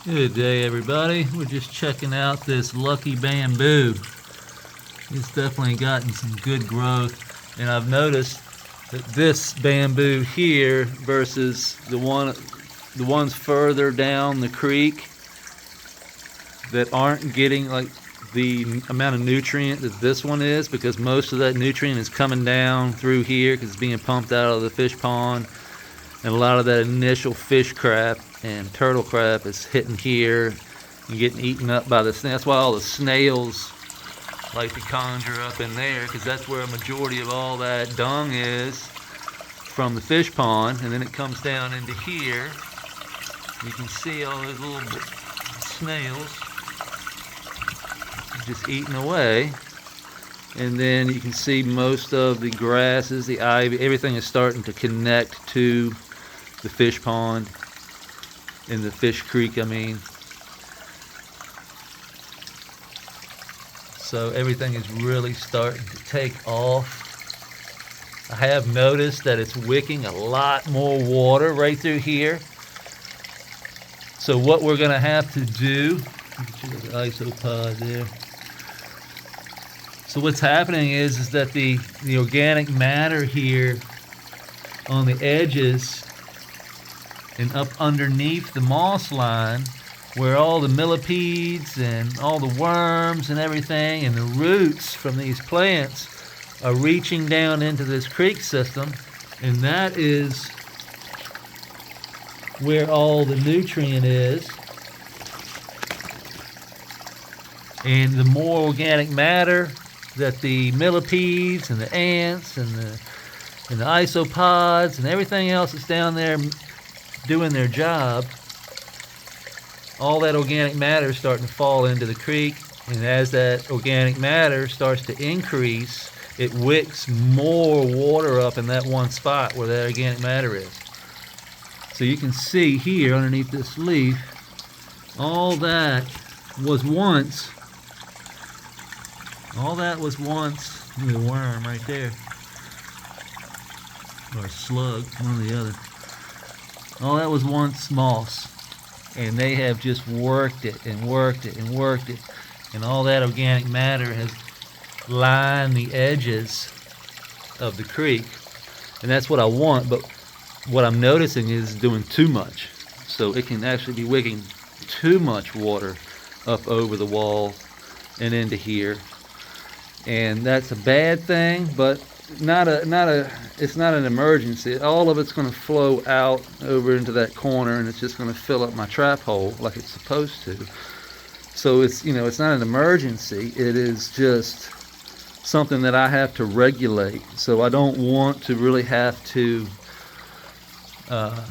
Good day, everybody. We're just checking out this lucky bamboo. It's definitely gotten some good growth, and I've noticed that this bamboo here versus the ones further down the creek that aren't getting like the amount of nutrient that this one is, because most of that nutrient is coming down through here because it's being pumped out of the fish pond, and a lot of that initial fish crap and turtle crap is hitting here and getting eaten up by the snails. That's why all the snails like to conjure up in there, because that's where a majority of all that dung is from the fish pond, and then it comes down into here. You can see all those little snails just eating away, and then you can see most of the grasses, the ivy, everything is starting to connect to the fish pond in the fish creek, I mean. So everything is really starting to take off. I have noticed that it's wicking a lot more water right through here. So what we're gonna have to do, the isopod there. So what's happening is that the organic matter here on the edges and up underneath the moss line, where all the millipedes and all the worms and everything and the roots from these plants are reaching down into this creek system, and that is where all the nutrient is. And the more organic matter that the millipedes and the ants and the isopods and everything else that's down there doing their job, all that organic matter is starting to fall into the creek, and as that organic matter starts to increase, it wicks more water up in that one spot where that organic matter is. So you can see here underneath this leaf, all that was once a worm right there, or a slug, one or the other. All that was once moss, and they have just worked it and worked it and worked it, and all that organic matter has lined the edges of the creek, and that's what I want. But what I'm noticing is doing too much, so it can actually be wicking too much water up over the wall and into here, and that's a bad thing, but it's not an emergency. All of it's going to flow out over into that corner, and it's just going to fill up my trap hole like it's supposed to. So it's not an emergency. It is just something that I have to regulate. So I don't want to really have to. I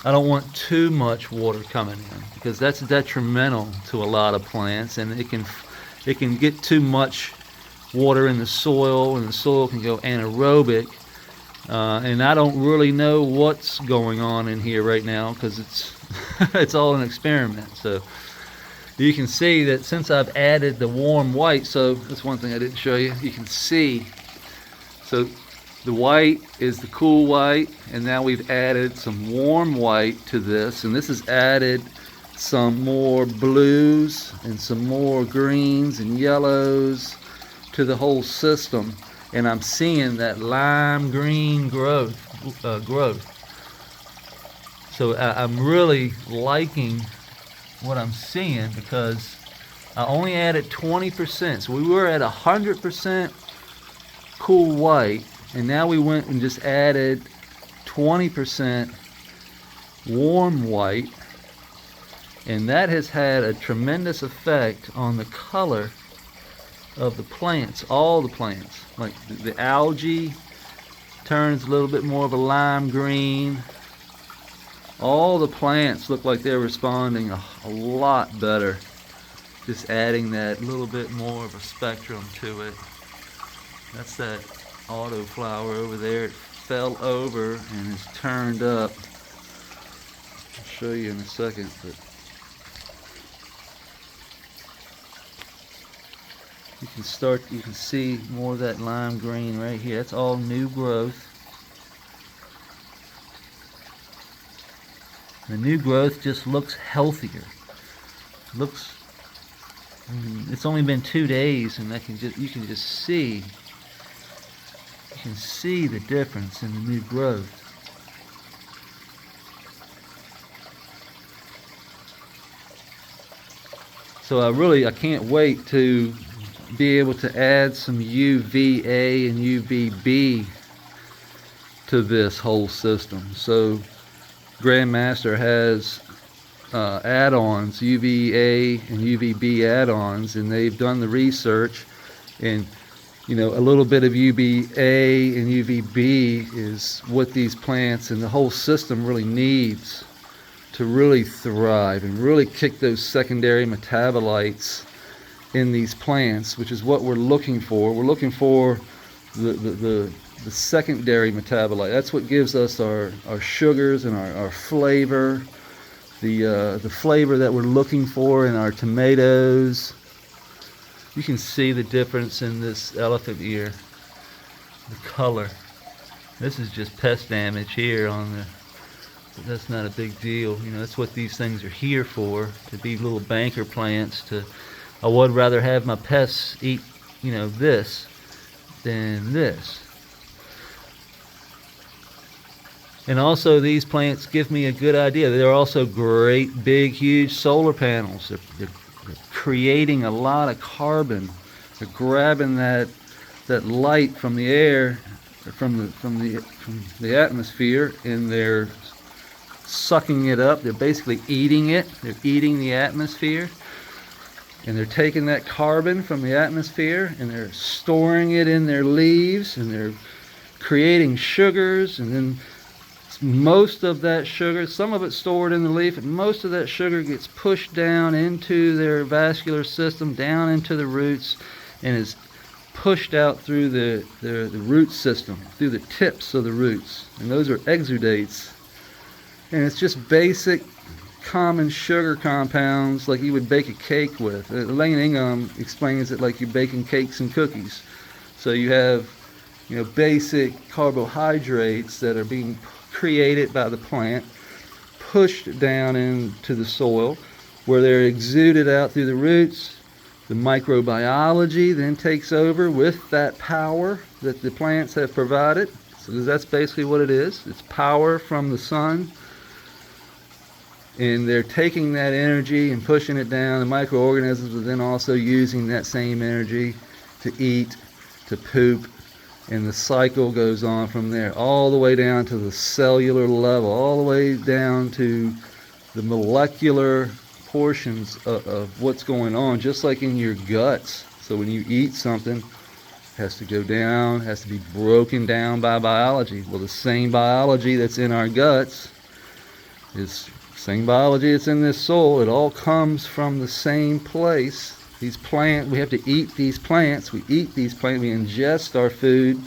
don't want too much water coming in, because that's detrimental to a lot of plants, and it can get too much water in the soil, and the soil can go anaerobic, and I don't really know what's going on in here right now, because it's all an experiment. So you can see that since I've added the warm white, so that's one thing I didn't show you. You can see, so the white is the cool white, and now we've added some warm white to this, and this has added some more blues and some more greens and yellows to the whole system, and I'm seeing that lime green growth. So I'm really liking what I'm seeing, because I only added 20%. So we were at 100% cool white, and now we went and just added 20% warm white, and that has had a tremendous effect on the color of the plants, all the plants. Like the algae turns a little bit more of a lime green. All the plants look like they're responding a lot better, just adding that little bit more of a spectrum to it. That's that autoflower over there. It fell over and is turned up. I'll show you in a second, but you can see more of that lime green right here. That's all new growth. The new growth just looks healthier. It's only been 2 days, and you can see the difference in the new growth. So I can't wait to be able to add some UVA and UVB to this whole system. So Grandmaster has add-ons, UVA and UVB add-ons, and they've done the research, and a little bit of UVA and UVB is what these plants and the whole system really needs to really thrive and really kick those secondary metabolites in these plants, which is what we're looking for. We're looking for the secondary metabolite. That's what gives us our sugars and our flavor, the flavor that we're looking for in our tomatoes. You can see the difference in this elephant ear, the color. This is just pest damage here but that's not a big deal. That's what these things are here for, to be little banker plants. I would rather have my pests eat, this than this. And also, these plants give me a good idea. They're also great, big, huge solar panels. They're creating a lot of carbon. They're grabbing that light from the air, from the atmosphere, and they're sucking it up. They're basically eating it. They're eating the atmosphere, and they're taking that carbon from the atmosphere and they're storing it in their leaves, and they're creating sugars, and then most of that sugar, some of it's stored in the leaf, and most of that sugar gets pushed down into their vascular system, down into the roots, and is pushed out through the root system, through the tips of the roots. And those are exudates. And it's just basic common sugar compounds like you would bake a cake with. Elaine Ingham explains it like you're baking cakes and cookies. So you have basic carbohydrates that are being created by the plant, pushed down into the soil, where they're exuded out through the roots. The microbiology then takes over with that power that the plants have provided. So that's basically what it is. It's power from the sun. And they're taking that energy and pushing it down. The microorganisms are then also using that same energy to eat, to poop, and the cycle goes on from there, all the way down to the cellular level, all the way down to the molecular portions of what's going on, just like in your guts. So when you eat something, it has to go down, has to be broken down by biology. Well, the same biology that's in our guts is same biology that's in this soil. It all comes from the same place. These plants, we have to eat these plants. We eat these plants. We ingest our food.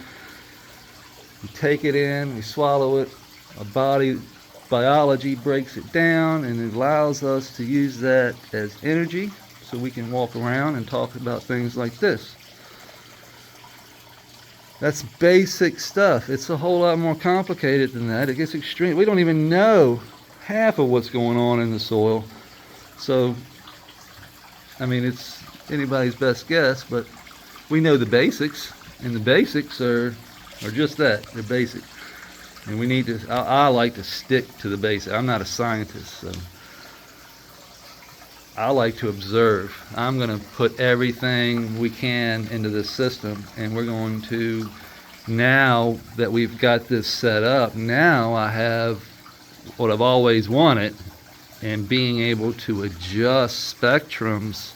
We take it in. We swallow it. Our body biology breaks it down, and it allows us to use that as energy, so we can walk around and talk about things like this. That's basic stuff. It's a whole lot more complicated than that. It gets extreme. We don't even know half of what's going on in the soil. So, it's anybody's best guess, but we know the basics, and the basics are just that. They're basic. And we need to, I like to stick to the basics. I'm not a scientist, so I like to observe. I'm going to put everything we can into this system, and we're going to, now that we've got this set up, now I have what I've always wanted, and being able to adjust spectrums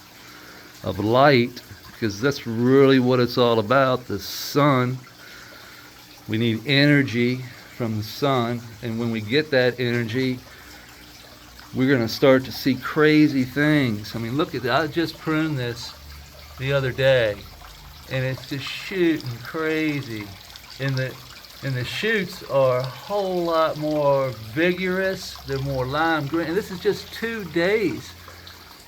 of light, because that's really what it's all about. The sun, we need energy from the sun, and when we get that energy, we're going to start to see crazy things. Look at that. I just pruned this the other day, and it's just shooting crazy, and the shoots are a whole lot more vigorous. They're more lime green, and this is just 2 days,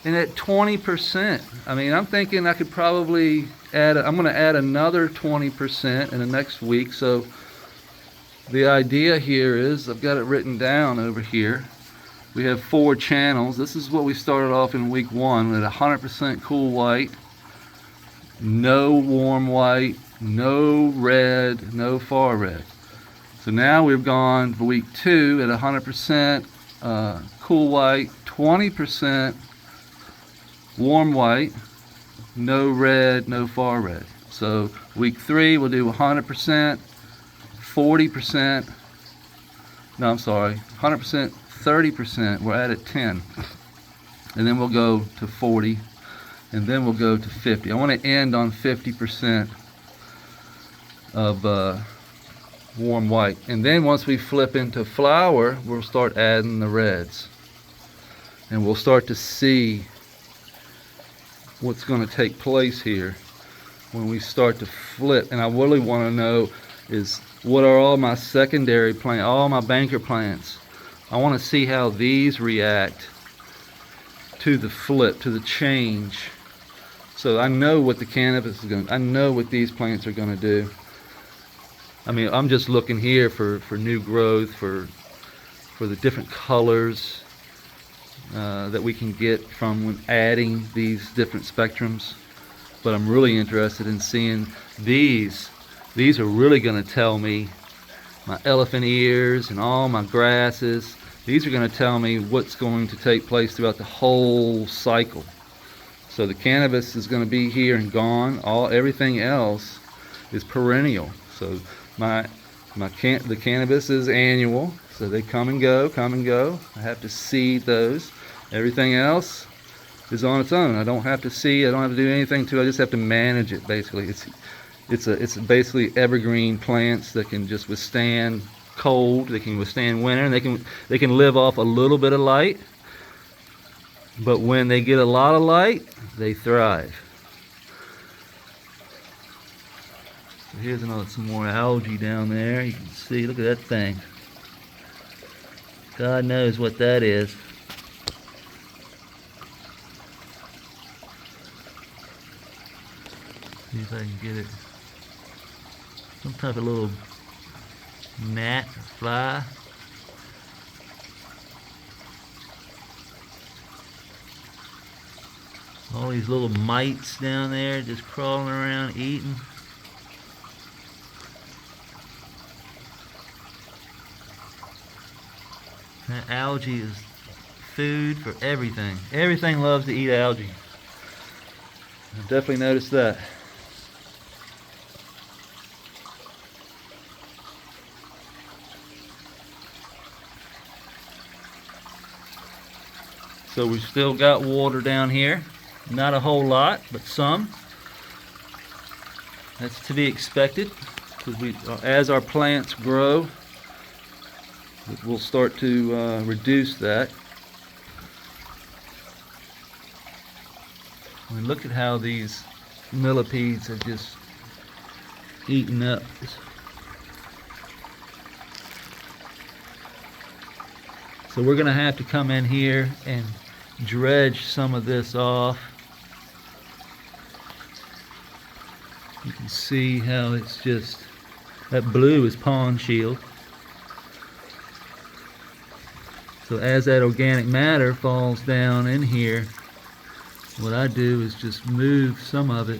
and at 20%. I'm thinking I could probably I'm going to add another 20% in the next week. So the idea here is, I've got it written down over here, We have 4 channels. This is what we started off in week 1 at 100% cool white, no warm white, no red, no far red. So now we've gone for week 2 at 100% cool white, 20% warm white, no red, no far red. So week 3 we'll do 100%, 40%, no I'm sorry, 100%, 30%, we're at 10. And then we'll go to 40, and then we'll go to 50. I want to end on 50% of warm white. And then once we flip into flower, we'll start adding the reds. And we'll start to see what's going to take place here when we start to flip. And I really want to know is what are all my secondary plants, all my banker plants. I want to see how these react to the flip, to the change. So I know what the cannabis is going to, I know what these plants are going to do. I mean, I'm just looking here for new growth, for the different colors that we can get from when adding these different spectrums. But I'm really interested in seeing these. These are really going to tell me my elephant ears and all my grasses. These are going to tell me what's going to take place throughout the whole cycle. So the cannabis is going to be here and gone. Everything else is perennial. So the cannabis is annual, so they come and go, come and go. I have to seed those. Everything else is on its own. I don't have to seed. I don't have to do anything to it. I just have to manage it. Basically, it's basically evergreen plants that can just withstand cold. They can withstand winter, and they can live off a little bit of light. But when they get a lot of light, they thrive. So here's some more algae down there. You can see, look at that thing. God knows what that is. See if I can get it. Some type of little gnat or fly. All these little mites down there just crawling around eating. That algae is food for everything. Everything loves to eat algae. I've definitely noticed that. So we've still got water down here. Not a whole lot, but some. That's to be expected, because as our plants grow, we'll start to reduce that. I mean, look at how these millipedes are just eating up. So we're going to have to come in here and dredge some of this off. You can see how it's just, that blue is pond shield. So as that organic matter falls down in here, what I do is just move some of it.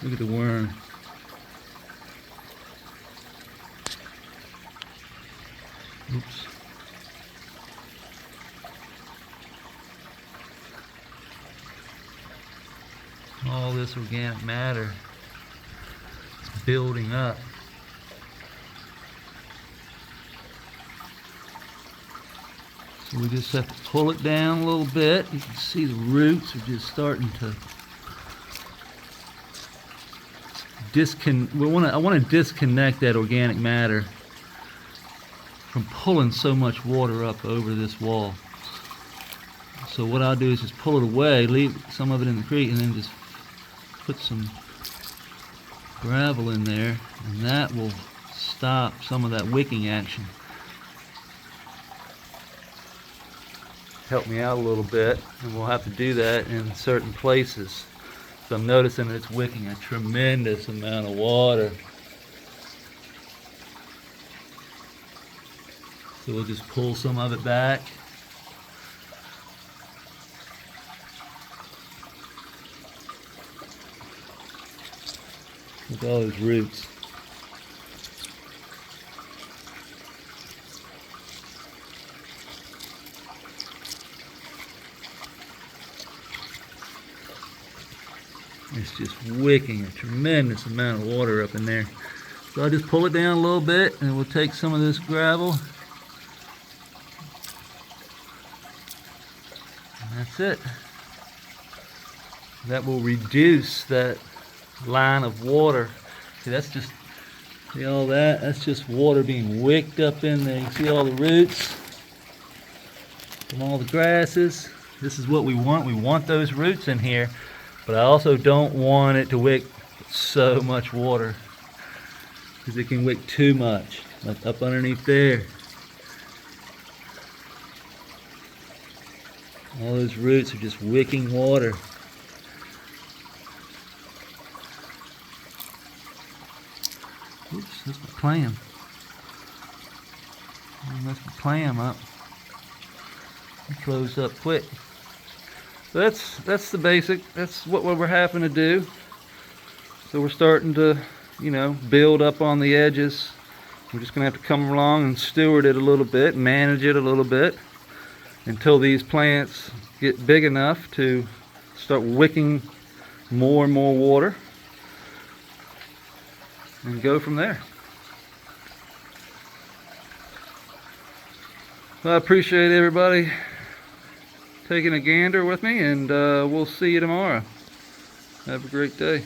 Look at the worm. Oops. All this organic matter is building up. So we just have to pull it down a little bit. You can see the roots are just starting to I want to disconnect that organic matter from pulling so much water up over this wall. So what I'll do is just pull it away, leave some of it in the creek, and then just put some gravel in there, and that will stop some of that wicking action. Help me out a little bit, and we'll have to do that in certain places. So I'm noticing that it's wicking a tremendous amount of water. So we'll just pull some of it back. Look at all those roots. It's just wicking a tremendous amount of water up in there. So I'll just pull it down a little bit and we'll take some of this gravel. And that's it. That will reduce that line of water. See, that's just, see all that? That's just water being wicked up in there. You see all the roots from all the grasses. This is what we want. We want those roots in here, but I also don't want it to wick so much water, because it can wick too much, like up underneath there. All those roots are just wicking water. Oops, that's my clam. I messed my clam up. It closed up quick. So that's the basic. That's what we're having to do. So we're starting to, you know, build up on the edges. We're just gonna have to come along and steward it a little bit, manage it a little bit, until these plants get big enough to start wicking more and more water, and go from there. Well, I appreciate everybody taking a gander with me, and we'll see you tomorrow. Have a great day.